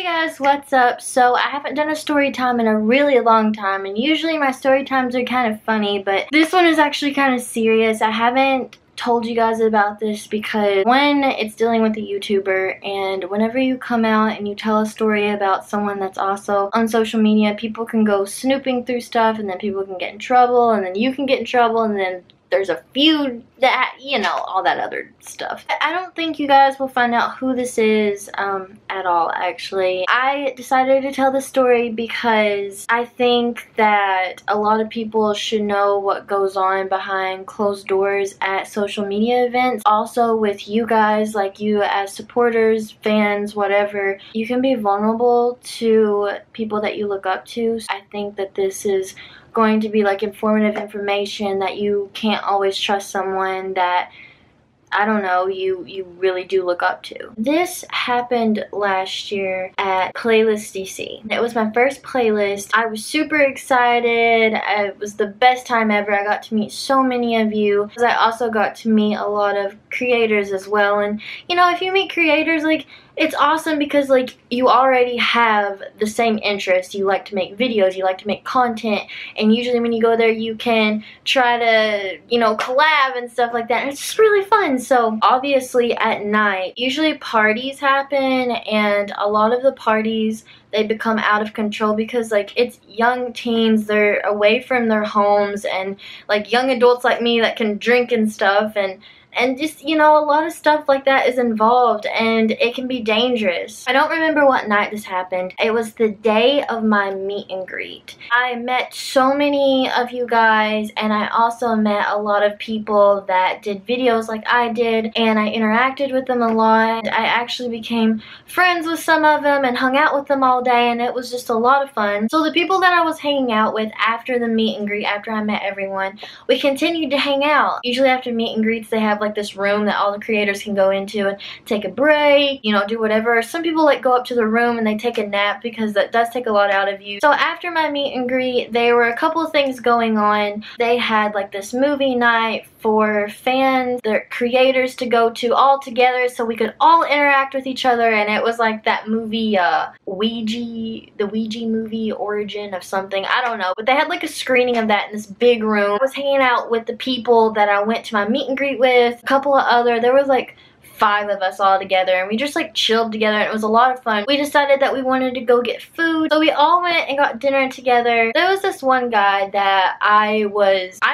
Guys, what's up? So I haven't done a story time in a really long time, and usually my story times are kind of funny, but this one is actually kind of serious. I haven't told you guys about this because when it's dealing with a YouTuber, and whenever you come out and you tell a story about someone that's also on social media, people can go snooping through stuff, and then people can get in trouble, and then you can get in trouble, and then there's a feud, that, you know, all that other stuff. I don't think you guys will find out who this is at all, actually. I decided to tell this story because I think that a lot of people should know what goes on behind closed doors at social media events. Also with you guys, like you as supporters, fans, whatever, you can be vulnerable to people that you look up to. I think that this is going to be like informative information, that you can't always trust someone that, I don't know, you really do look up to. This happened last year at Playlist DC. It was my first playlist. I was super excited. It was the best time ever. I got to meet so many of you. I also got to meet a lot of creators as well. And you know, if you meet creators, like, it's awesome because like you already have the same interests. You like to make videos, you like to make content, and usually when you go there you can try to, you know, collab and stuff like that, and it's just really fun. So obviously at night usually parties happen, and a lot of the parties, they become out of control because like it's young teens, they're away from their homes, and like young adults like me that can drink and stuff, and just, you know, a lot of stuff like that is involved, and it can be dangerous. I don't remember what night this happened. It was the day of my meet and greet. I met so many of you guys, and I also met a lot of people that did videos like I did, and I interacted with them a lot. I actually became friends with some of them and hung out with them all day, and it was just a lot of fun. So the people that I was hanging out with after the meet and greet, after I met everyone, we continued to hang out. Usually after meet and greets they have like this room that all the creators can go into and take a break, you know, do whatever. Some people like go up to the room and they take a nap because that does take a lot out of you. So after my meet and greet, there were a couple of things going on. They had like this movie night for fans, their creators to go to all together so we could all interact with each other, and it was like that movie the Ouija movie, Origin of something, I don't know, but they had like a screening of that in this big room. I was hanging out with the people that I went to my meet and greet with, a couple of other, there was like 5 of us all together, and we just like chilled together, and it was a lot of fun. We decided that we wanted to go get food, so we all went and got dinner together. There was this one guy that I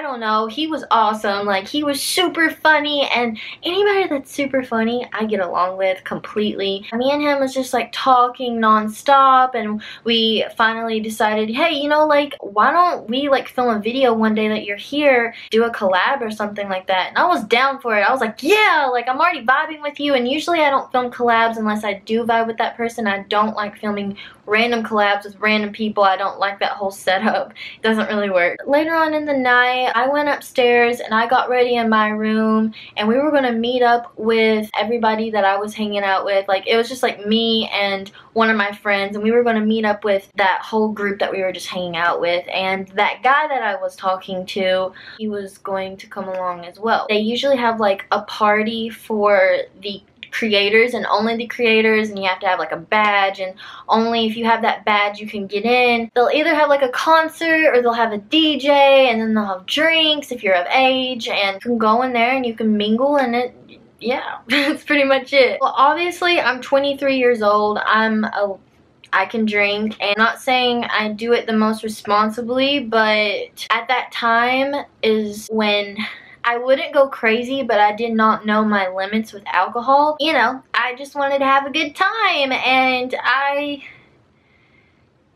don't know, he was awesome. Like, he was super funny, and anybody that's super funny I get along with completely. Me and him was just like talking non-stop, and we finally decided, hey, you know, like, why don't we like film a video one day that you're here, do a collab or something like that. And I was down for it. I was like, yeah, like, I'm already vibing with you, and usually I don't film collabs unless I do vibe with that person. I don't like filming random collabs with random people. I don't like that whole setup. It doesn't really work. Later on in the night, I went upstairs and I got ready in my room, and we were gonna meet up with everybody that I was hanging out with. Like, it was just like me and one of my friends, and we were gonna meet up with that whole group that we were just hanging out with, and that guy that I was talking to, he was going to come along as well. They usually have like a party for the creators and only the creators, and you have to have like a badge, and only if you have that badge you can get in. They'll either have like a concert or they'll have a DJ, and then they'll have drinks if you're of age, and you can go in there and you can mingle, and yeah, that's pretty much it. Well, obviously I'm 23 years old. I can drink, and I'm not saying I do it the most responsibly, but at that time is when I wouldn't go crazy, but I did not know my limits with alcohol. You know, I just wanted to have a good time, and I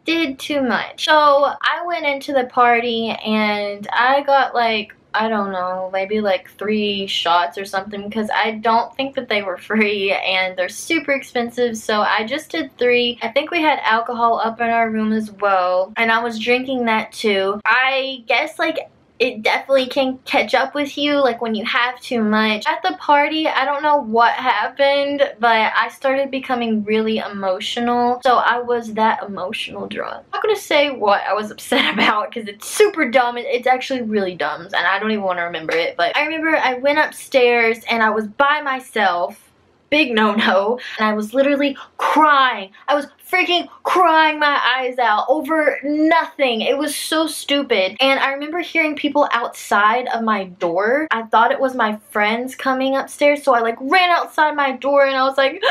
did too much. So I went into the party, and I got like, I don't know, maybe like 3 shots or something, because I don't think that they were free, and they're super expensive, so I just did 3. I think we had alcohol up in our room as well, and I was drinking that too. I guess like it definitely can catch up with you, like when you have too much. At the party, I don't know what happened, but I started becoming really emotional. So I was that emotional drunk. I'm not gonna say what I was upset about because it's super dumb. It's actually really dumb, and I don't even want to remember it. But I remember I went upstairs and I was by myself big no-no. And I was literally crying. I was freaking crying my eyes out over nothing. It was so stupid. And I remember hearing people outside of my door. I thought it was my friends coming upstairs, so I like ran outside my door and I was like,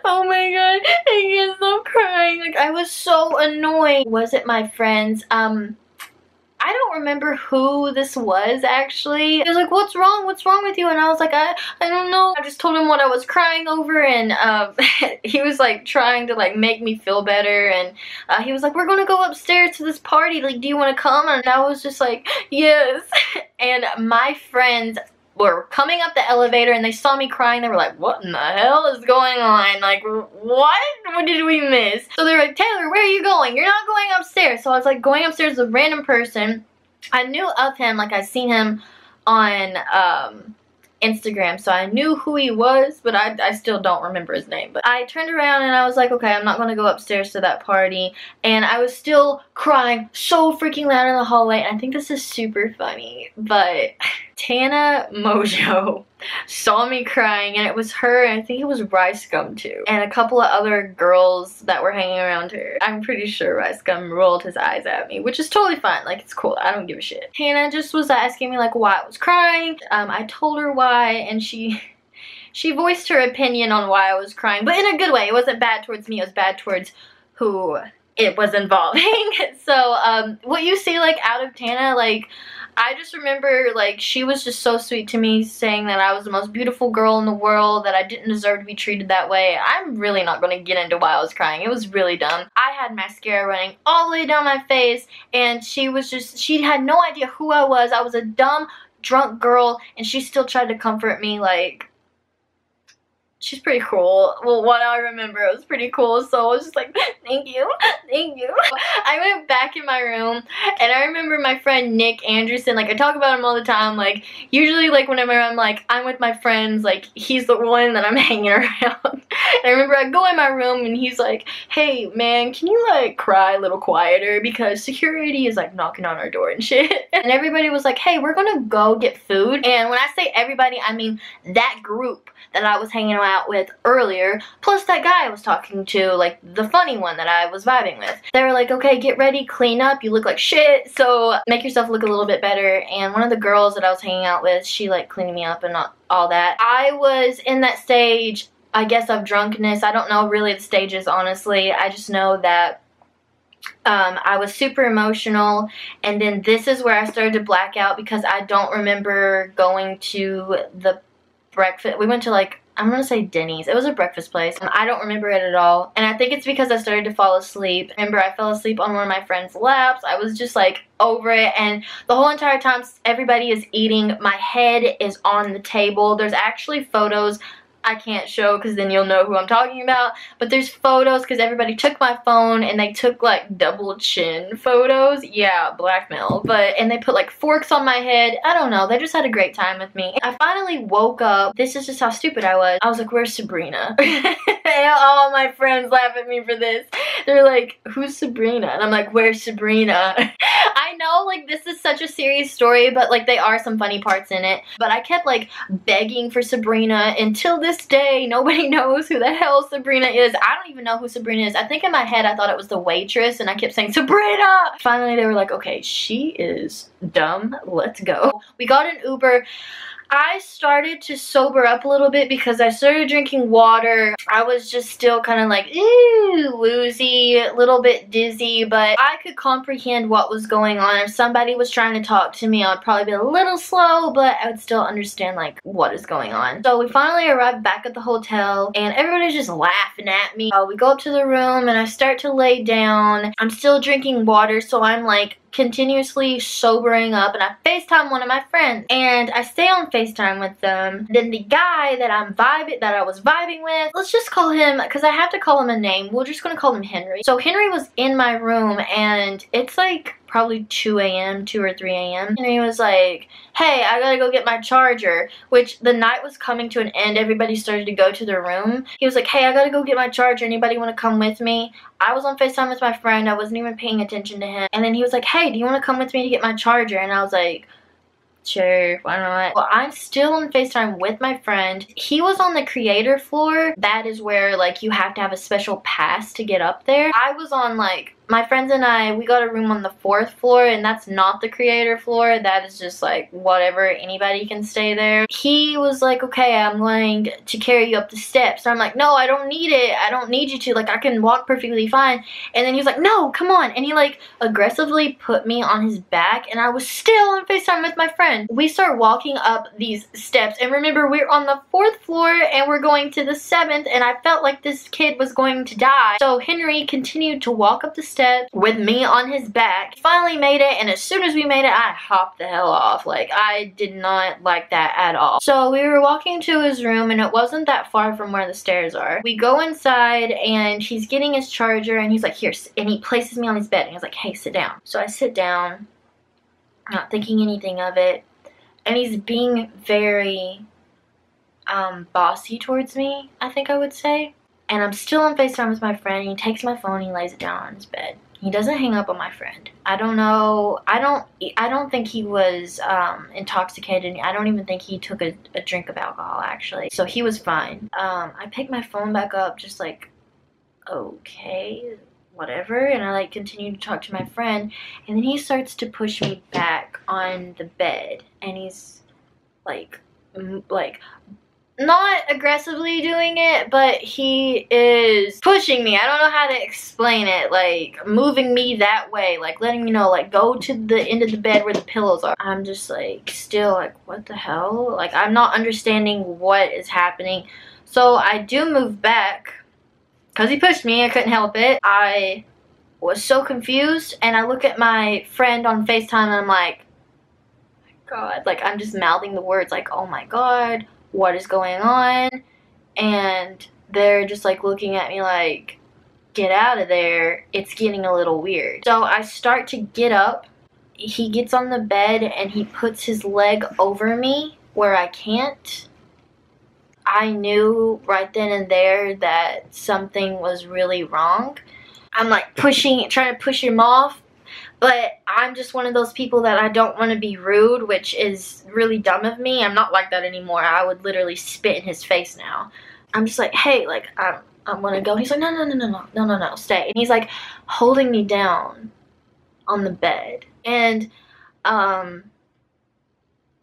oh my god, I can't stop crying. Like, I was so annoyed. Was it my friends? I don't remember who this was actually. He was like, what's wrong? What's wrong with you? And I was like, I don't know. I just told him what I was crying over, and he was like trying to like make me feel better, and he was like, we're gonna go upstairs to this party. Like, do you want to come? And I was just like, yes. And my friends were coming up the elevator and they saw me crying. They were like, what in the hell is going on? Like, what did we miss? So they were like, Taylor, where are you going? You're not going upstairs. So I was like going upstairs with a random person. I knew of him, like I seen him on Instagram, so I knew who he was, but I still don't remember his name. But I turned around and I was like, okay, I'm not gonna go upstairs to that party. And I was still crying so freaking loud in the hallway, and I think this is super funny, but Tanna Mojo saw me crying, and it was her, and I think it was Rice Gum too, and a couple of other girls that were hanging around her. I'm pretty sure Rice Gum rolled his eyes at me, which is totally fine. Like, it's cool. I don't give a shit. Tanna just was asking me like why I was crying. I told her why, and she voiced her opinion on why I was crying, but in a good way. It wasn't bad towards me. It was bad towards who it was involving. So what you see like out of Tanna, like, I just remember, like, she was just so sweet to me, saying that I was the most beautiful girl in the world, that I didn't deserve to be treated that way. I'm really not going to get into why I was crying. It was really dumb. I had mascara running all the way down my face, and she had no idea who I was. I was a dumb, drunk girl, and she still tried to comfort me, like, she's pretty cool. Well, what I remember, it was pretty cool, so I was just like, thank you, thank you. I went back in my room, and I remember my friend Nick Anderson, like, I talk about him all the time, like, usually, like, whenever I'm with my friends, like, he's the one that I'm hanging around. And I remember I go in my room, and he's like, hey, man, can you, like, cry a little quieter, because security is, like, knocking on our door and shit. And everybody was like, hey, we're gonna go get food. And when I say everybody, I mean that group that I was hanging out with earlier, plus that guy I was talking to, like the funny one that I was vibing with. They were like, okay, get ready, clean up, you look like shit, so make yourself look a little bit better. And one of the girls that I was hanging out with, she like cleaned me up and all that. I was in that stage, I guess, of drunkenness. I don't know really the stages, honestly. I just know that I was super emotional, and then this is where I started to black out, because I don't remember going to the breakfast. We went to, like, I'm gonna say Denny's. It was a breakfast place. I don't remember it at all, and I think it's because I started to fall asleep. Remember, I fell asleep on one of my friend's laps. I was just like over it, and the whole entire time everybody is eating, my head is on the table. There's actually photos I can't show because then you'll know who I'm talking about, but there's photos because everybody took my phone and they took like double chin photos. Yeah, blackmail. And they put like forks on my head. I don't know, they just had a great time with me. I finally woke up. This is just how stupid I was. I was like, where's Sabrina? And all my friends laugh at me for this. They're like, who's Sabrina? And I'm like, where's Sabrina? I know, like, this is such a serious story, but like there are some funny parts in it. But I kept like begging for Sabrina until this day. Nobody knows who the hell Sabrina is. I don't even know who Sabrina is. I think in my head I thought it was the waitress, and I kept saying, Sabrina! Finally they were like, okay, she is dumb, let's go. We got an Uber. I started to sober up a little bit because I started drinking water. I was just still kind of like, ooh, woozy, a little bit dizzy, but I could comprehend what was going on. If somebody was trying to talk to me, I'd probably be a little slow, but I would still understand like what is going on. So we finally arrived back at the hotel, and everybody's just laughing at me. We go up to the room, and I start to lay down. I'm still drinking water, so I'm like continuously sobering up, and I FaceTime one of my friends, and I stay on FaceTime with them. Then the guy that I was vibing with, let's just call him, because I have to call him a name, we're just gonna call him Henry. So Henry was in my room, and it's like probably 2 a.m., 2 or 3 a.m. And he was like, hey, I gotta go get my charger, which the night was coming to an end. Everybody started to go to their room. He was like, hey, I gotta go get my charger. Anybody want to come with me? I was on FaceTime with my friend. I wasn't even paying attention to him. And then he was like, hey, do you want to come with me to get my charger? And I was like, Sure, why not? Well, I'm still on FaceTime with my friend. He was on the creator floor. That is where, like, you have to have a special pass to get up there. I was on, like, my friends and I, we got a room on the 4th floor, and that's not the creator floor. That is just, like, whatever, anybody can stay there. He was like, okay, I'm going to carry you up the steps. So I'm like, no, I don't need it. I don't need you to. Like, I can walk perfectly fine. And then he was like, no, come on. And he, like, aggressively put me on his back, and I was still on FaceTime with my friend. We start walking up these steps, and remember, we're on the 4th floor, and we're going to the 7th, and I felt like this kid was going to die. So Henry continued to walk up the steps with me on his back. Finally made it, and as soon as we made it, I hopped the hell off. Like, I did not like that at all. So we were walking to his room, and it wasn't that far from where the stairs are. We go inside, and he's getting his charger, and he's like, here, and he places me on his bed, and he's like, hey, sit down. So I sit down, not thinking anything of it, and he's being very bossy towards me, I think I would say. And I'm still on FaceTime with my friend, and he takes my phone and he lays it down on his bed. He doesn't hang up on my friend. I don't know. I don't think he was intoxicated. I don't even think he took a drink of alcohol, actually. So he was fine. I picked my phone back up, just like, okay, whatever. And I, like, continue to talk to my friend. And then he starts to push me back on the bed. And he's, like, not aggressively doing it, but he is pushing me. I don't know how to explain it. Like, moving me that way, like letting me know, like, go to the end of the bed where the pillows are. I'm just, like, still like, what the hell? Like, I'm not understanding what is happening. So I do move back because he pushed me. I couldn't help it. I was so confused, and I look at my friend on FaceTime, and I'm like, oh my God. Like, I'm just mouthing the words like, oh my God, what is going on? And they're just, like, looking at me like, get out of there. It's getting a little weird. So I start to get up. He gets on the bed, and he puts his leg over me where I can't. I knew right then and there that something was really wrong. I'm, like, trying to push him off. But I'm just one of those people that I don't want to be rude, which is really dumb of me. I'm not like that anymore. I would literally spit in his face now. I'm just like, hey, like, I want to go. He's like, no, stay. And he's, like, holding me down on the bed. And I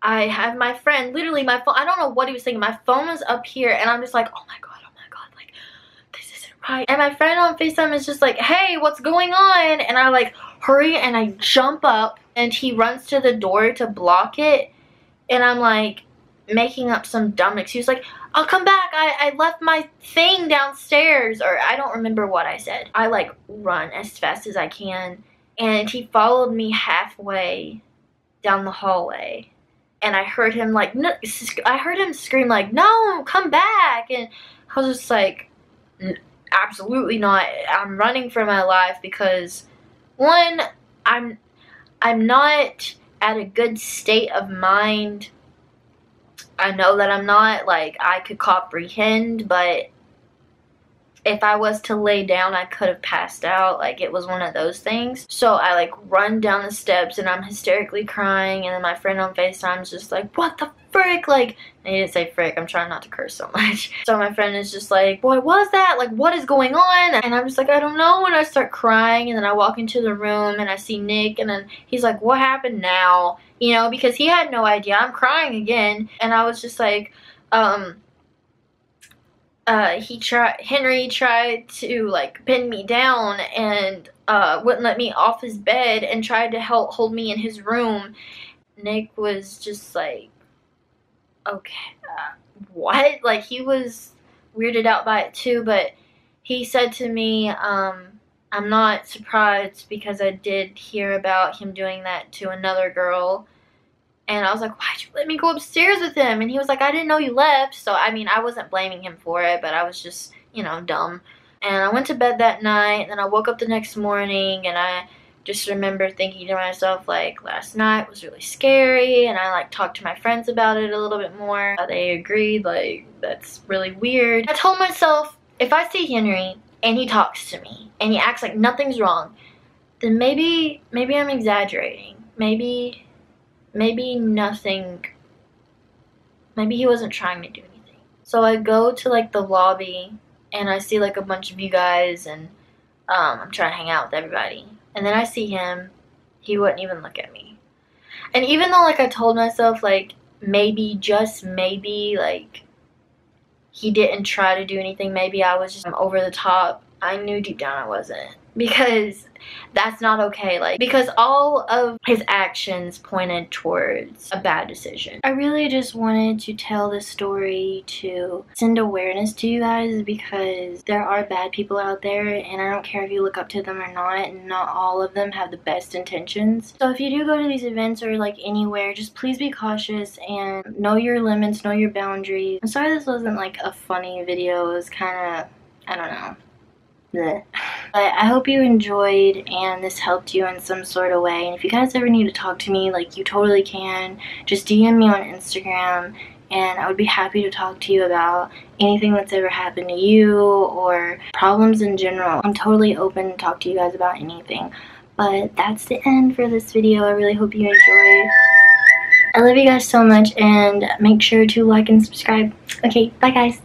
have my friend, literally my phone, I don't know what he was thinking. My phone was up here, and I'm just like, oh my God, like, this isn't right. And my friend on FaceTime is just like, hey, what's going on? And I, like, hurry, and I jump up, and he runs to the door to block it, and I'm, like, making up some dumb excuse, like, I'll come back, I left my thing downstairs, or I don't remember what I said. I, like, run as fast as I can, and he followed me halfway down the hallway, and I heard him, like, no, I heard him scream, like, no, come back, and I was just like, absolutely not. I'm running for my life because, one, I'm not at a good state of mind. I know that I'm not. Like, I could comprehend, but if I was to lay down, I could have passed out. Like, it was one of those things. So I, like, run down the steps, and I'm hysterically crying, and then my friend on FaceTime is just like, what the frick? Like, I didn't say frick. I'm trying not to curse so much. So my friend is just like, what was that? Like, what is going on? And I'm just like, I don't know. And I start crying, and then I walk into the room, and I see Nick, and then he's like, what happened now? You know, because he had no idea. I'm crying again. And I was just like, Henry tried to, like, pin me down and wouldn't let me off his bed and tried to hold me in his room. Nick was just like, okay, what? Like, he was weirded out by it too, but he said to me, I'm not surprised because I did hear about him doing that to another girl. And I was like, why'd you let me go upstairs with him? And he was like, I didn't know you left. So, I mean, I wasn't blaming him for it, but I was just, you know, dumb. And I went to bed that night, and then I woke up the next morning, and I just remember thinking to myself, like, last night was really scary, and I, like, talked to my friends about it a little bit more. They agreed, like, that's really weird. I told myself, if I see Henry, and he talks to me, and he acts like nothing's wrong, then maybe I'm exaggerating. Maybe maybe nothing, maybe he wasn't trying to do anything. So I go to like the lobby and I see like a bunch of you guys, and I'm trying to hang out with everybody. And then I see him. He wouldn't even look at me. And even though like I told myself like maybe, just maybe, like he didn't try to do anything, maybe I was just over the top, I knew deep down I wasn't. Because that's not okay. Like, because all of his actions pointed towards a bad decision. I really just wanted to tell this story to send awareness to you guys, because there are bad people out there, and I don't care if you look up to them or not, and not all of them have the best intentions. So if you do go to these events or like anywhere, just please be cautious and know your limits, know your boundaries. I'm sorry this wasn't like a funny video. It was kind of, I don't know. Blech. But I hope you enjoyed and this helped you in some sort of way. And if you guys ever need to talk to me, like, you totally can. Just DM me on Instagram, and I would be happy to talk to you about anything that's ever happened to you or problems in general. I'm totally open to talk to you guys about anything. But that's the end for this video. I really hope you enjoyed. I love you guys so much, and make sure to like and subscribe. Okay, bye guys.